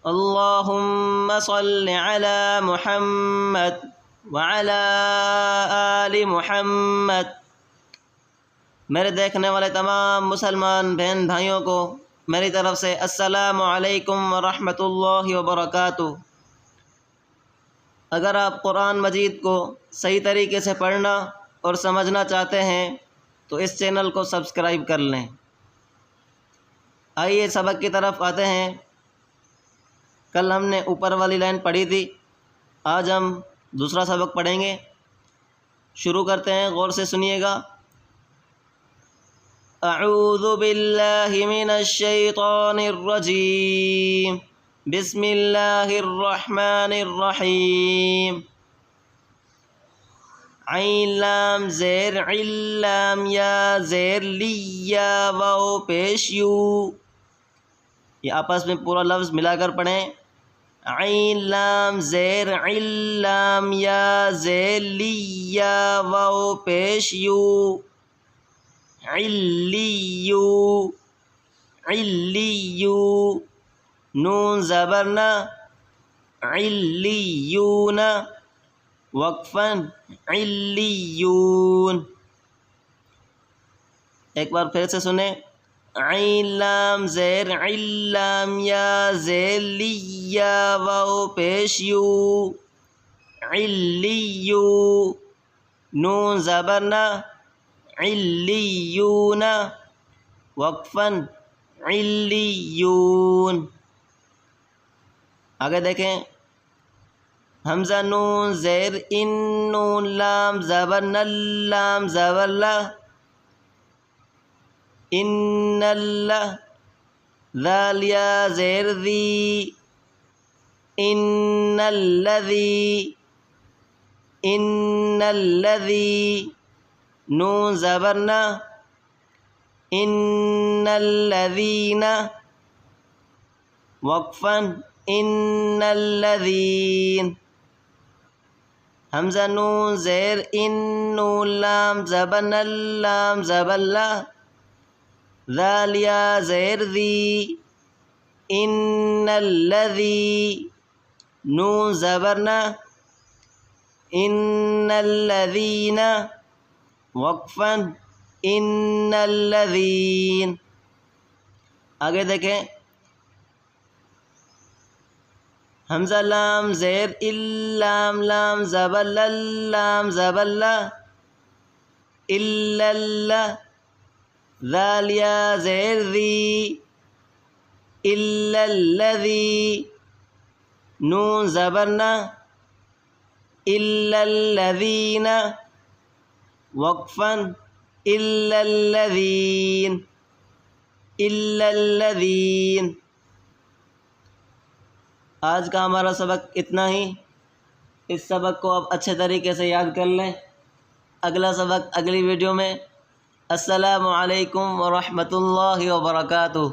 اللہم صل علی محمد وعلی آل محمد۔ میرے دیکھنے والے تمام مسلمان بہن بھائیوں کو میری طرف سے السلام علیکم ورحمۃ اللہ وبرکاتہ۔ اگر آپ قرآن مجید کو صحیح طریقے سے پڑھنا اور سمجھنا چاہتے ہیں تو اس چینل کو سبسکرائب کر لیں۔ آئیے سبق کی طرف آتے ہیں۔ کل ہم نے اوپر والی لائن پڑھی تھی، آج ہم دوسرا سبق پڑھیں گے۔ شروع کرتے ہیں، غور سے سنیے گا۔ اعوذ باللہ من الشیطان الرجیم، بسم اللہ الرحمن الرحیم۔ عین لام زیر علام یا زیر لیا واو پیش یو، یہ آپس میں پورا لفظ ملا کر پڑھیں۔ عین لام زیر علام یا زیر لیا واو پیش یو، علیو علیو، نون زبر نا، علیون، وقفاً علیون۔ ایک بار پھر سے سنیں۔ عین لام زیر علام یا زیر لیا واو پیش یو، علیو، نون زبر نا، علیون، وقفاً علیون۔ آگے دیکھیں۔ حمزہ نون زیر ان، نون لام زبر نل، لام زبر لا، ان اللہ، ذال یا زیر ذی، ان الذی، ان الذی، نون زبر نا، ان الذین، وقفاً ان الذین۔ حمزہ نون زیر ان، نون لام زبر نل، لام زبر لا، ذال یا زیر ذی، ان الذی، نون زبر نا، ان الذین، وقفاً ان الذین۔ آگے دیکھیں۔ حمزہ لام زیر اللام، لام زبر لل، لام زبر لا، الا اللہ، ذال یا زیر ذی، الا الذی، نون زبر نا، الا الذین، وقفاً الا الذین، الا الذین۔ آج کا ہمارا سبق اتنا ہی۔ اس سبق کو آپ اچھے طریقے سے یاد کر لیں۔ اگلا سبق اگلی ویڈیو میں۔ السلام علیکم ورحمۃ اللہ وبرکاتہ۔